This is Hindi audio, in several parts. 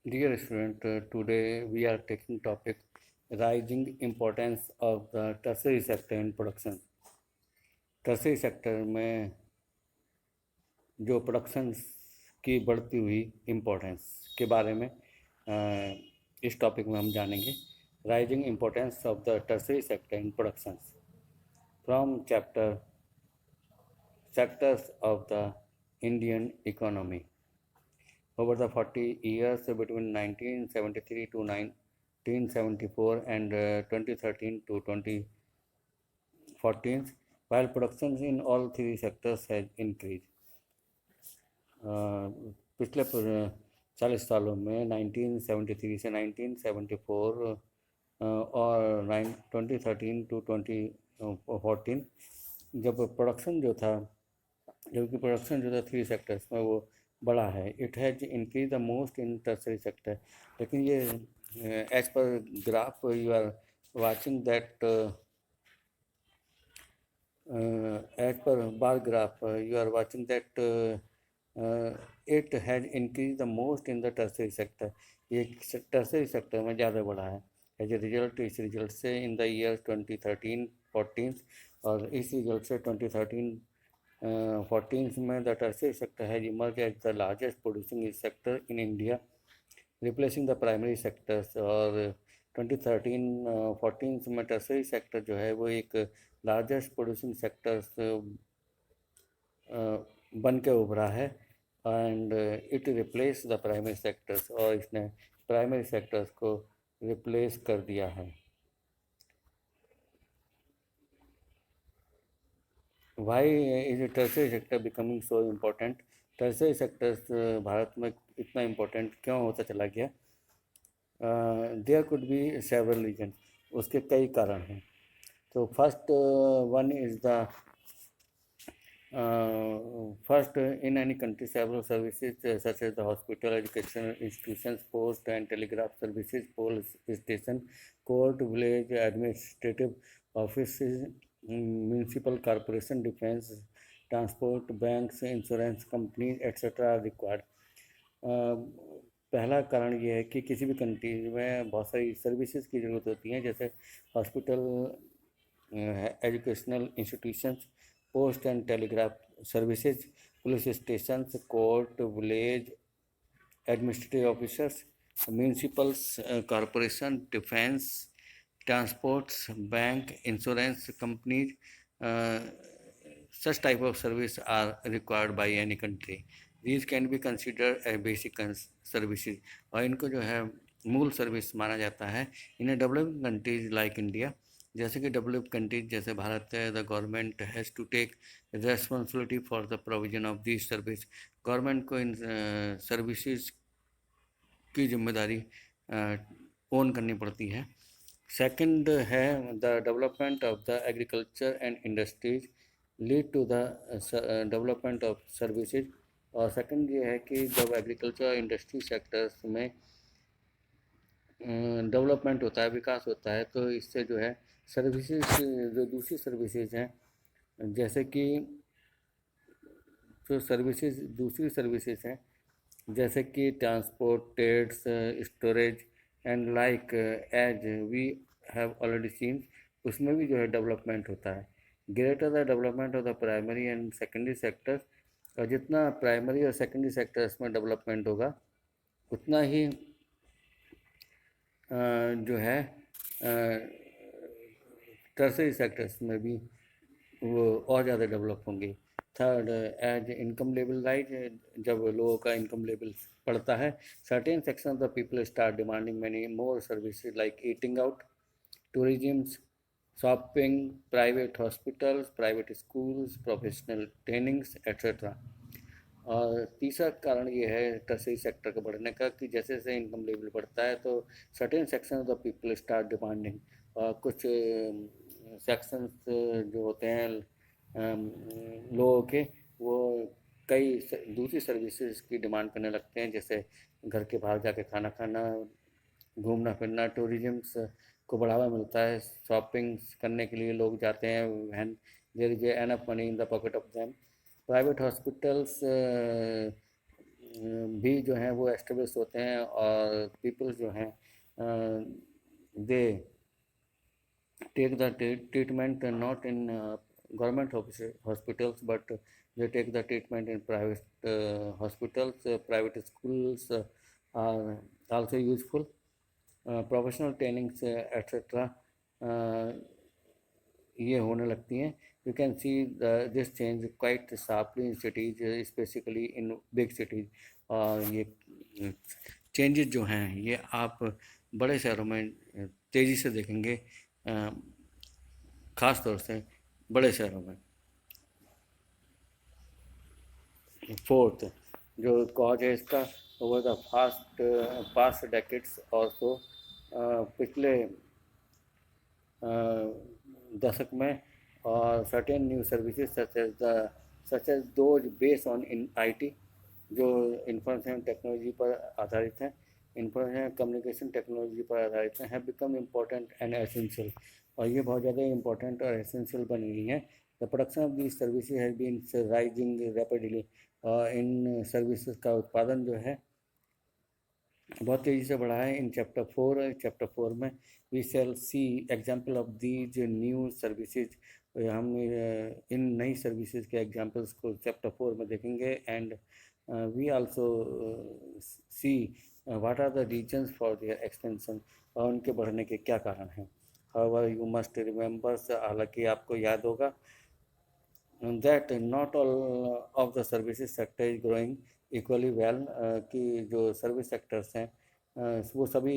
Dear student, today we are taking topic rising importance of the tertiary sector in production. Tertiary sector में जो प्रोडक्शन की बढ़ती हुई इम्पोर्टेंस के बारे में इस टॉपिक में हम जानेंगे. Rising importance of the tertiary sector in production from chapter sectors of the Indian economy. Over the 40 years between 1973 to 1974 and 2013 to 2014, while production in all three sectors has increased. पिछले 40 सालों में 1973 से 1974 और 2013 टू 2014 जब प्रोडक्शन जो था थ्री सेक्टर्स में वो बड़ा है. It has increase the most in tertiary sector. लेकिन ये as per graph you are watching that as per bar graph you are watching that it has increased the most in the tertiary sector. ये टर्सरी सेक्टर में ज़्यादा बढ़ा है. एज ए रिजल्ट इस रिजल्ट से इन द ईयर 2013-14 और इस रिजल्ट से 2013-14 में the tertiary sector has emerge as the largest producing sector in India, replacing the primary sectors. और 2013-14 में टर्सरी सेक्टर जो है वो एक लार्जेस्ट प्रोड्यूसिंग सेक्टर्स बन के उभरा है. And it replace the primary sectors, और इसने प्राइमरी सेक्टर्स को रिप्लेस कर दिया है. Why is tertiary sector becoming so important. Tertiary sectors भारत में इतना इम्पोर्टेंट क्यों होता चला गया? There could be several reason. उसके कई कारण हैं. तो first one is the first, in any country, several services such as the hospital, educational institutions, post and telegraph services, police station, court, village, administrative offices, municipal corporation, defense, transport, banks, insurance companies, etc. are required. पहला कारण ये है कि किसी भी कंट्री में बहुत सारी सर्विसेज की ज़रूरत होती है, जैसे hospital, educational institutions, post and telegraph services, police station, court, village, administrative officers, municipals corporation, defence, transports, bank, insurance companies. such type of service are required by any country. These can be considered as basic services, और इनको जो है मूल सर्विस माना जाता है. इन्हें डेवलपिंग कंट्रीज लाइक इंडिया, जैसे कि डेवलप कंट्रीज जैसे भारत है, the government has to take responsibility for the provision of this service. Government को इन सर्विसेज की जिम्मेदारी ओन करनी पड़ती है. सेकंड है the development of the agriculture and industries lead to the development of services. और सेकंड ये है कि जब एग्रीकल्चर और इंडस्ट्री सेक्टर्स में डेवलपमेंट होता है, विकास होता है, तो इससे जो है सर्विसेज, जो दूसरी सर्विसेज हैं, जैसे कि जो सर्विसेज दूसरी सर्विसेज हैं जैसे कि transport, trades, storage and like as we have already seen, उसमें भी जो है डेवलपमेंट होता है. Greater the development of the primary and secondary sectors. और जितना प्राइमरी और सेकेंडरी सेक्टर्स में डेवलपमेंट होगा उतना ही जो है टर्सरी सेक्टर्स में भी वो और ज़्यादा डेवलप होंगे. Third, as income level rise. जब लोगों का इनकम लेवल बढ़ता है, certain section of the people start demanding many more services like eating out, tourism, shopping, private hospitals, private schools, professional trainings etcetera. और तीसरा कारण ये है टर्सरी सेक्टर के बढ़ने का कि जैसे जैसे इनकम लेवल बढ़ता है तो certain section of the people start demanding. और कुछ सेक्शंस जो होते हैं लोगों के, वो कई दूसरी सर्विसेज की डिमांड करने लगते हैं, जैसे घर के बाहर जाके खाना खाना, घूमना फिरना, टूरिज्म को बढ़ावा मिलता है, शॉपिंग करने के लिए लोग जाते हैं, when there is enough money in the pocket of them. Private hospitals भी जो हैं वो एस्टेब्लिश होते हैं, और पीपल जो हैं दे take the treatment not in government hospitals, but they take the treatment in private hospitals. Private schools are also useful. Professional trainings, etc. ये होने लगती हैं. You can see this change quite sharply in cities, especially in big cities. और ये चेंजेस जो हैं ये आप बड़े शहरों में तेज़ी से देखेंगे, ख़ास तौर से बड़े शहरों में. फोर्थ जो कॉज है इसका वो द पास्ट डेकेड्स और तो पिछले दशक में, और certain new services such as those based on in IT, जो इंफॉर्मेशन टेक्नोलॉजी पर आधारित हैं, इंफॉर्मेशन कम्युनिकेशन टेक्नोलॉजी पर आधारित हैं, have become important and essential. और ये बहुत ज़्यादा इम्पोर्टेंट और एसेंशियल बन गई हैं. The production of these services has been rising rapidly. और इन सर्विसेज का उत्पादन जो है बहुत तेज़ी से बढ़ा है. इन चैप्टर 4 में we shall see example of these new services. हम इन नई सर्विसेज के एग्जाम्पल्स को चैप्टर 4 में देखेंगे. And we also see what are the reasons for their expansion, और उनके बढ़ने के क्या कारण हैं. हाउएवर यू मस्ट रिमेंबर, हालांकि आपको याद होगा, that not all of the services sector is growing equally well. कि जो सर्विस सेक्टर्स हैं वो सभी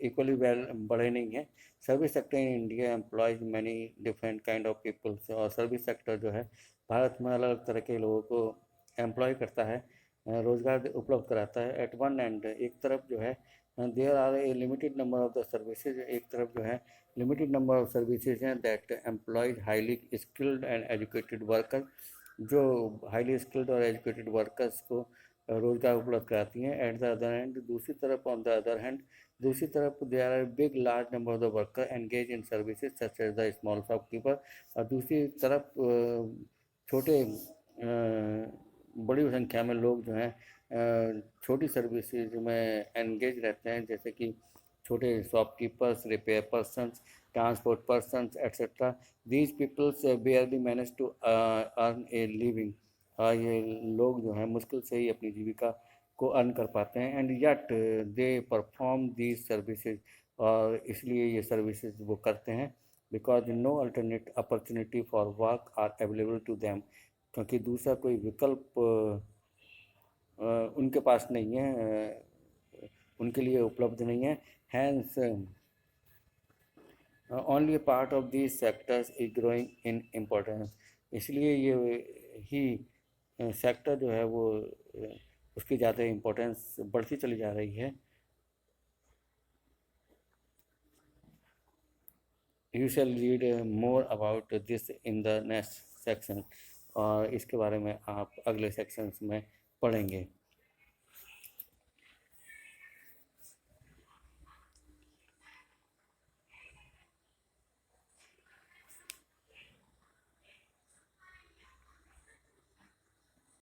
इक्वली वेल बढ़े नहीं हैं. Service sector in India employs many different kind of peoples. और सर्विस सेक्टर जो है भारत में अलग अलग तरह के लोगों को एम्प्लॉय करता है, रोज़गार उपलब्ध कराता है. एट वन एंड, एक तरफ जो है there are a limited number of the services, एक तरफ जो है लिमिटेड नंबर ऑफ सर्विसेज हैं that employs highly skilled and educated worker, जो हाईली स्किल्ड और एजुकेटेड वर्कर्स को रोज़गार उपलब्ध कराती हैं. एट द अदर हैंड, दूसरी तरफ, ऑन द अदर हैंड, दूसरी तरफ there are big large number of the worker engage in services such as the small shopkeeper. और दूसरी तरफ छोटे बड़ी संख्या में लोग जो हैं छोटी सर्विसेज में एंगेज रहते हैं, जैसे कि छोटे shopkeepers, repair persons, transport persons, etcetera. These peoples barely manage to earn a living. ये लोग जो हैं मुश्किल से ही अपनी जीविका को अर्न कर पाते हैं. And yet they perform these services, और इसलिए ये सर्विसेज वो करते हैं. Because no alternate opportunity for work are available to them, क्योंकि दूसरा कोई विकल्प उनके पास नहीं है, उनके लिए उपलब्ध नहीं है. Hence only a part of these sectors is growing in importance. इसलिए ये ही सेक्टर जो है वो उसकी ज़्यादा इम्पोर्टेंस बढ़ती चली जा रही है. You shall read more about this in the next section, और इसके बारे में आप अगले सेक्शंस में पढ़ेंगे.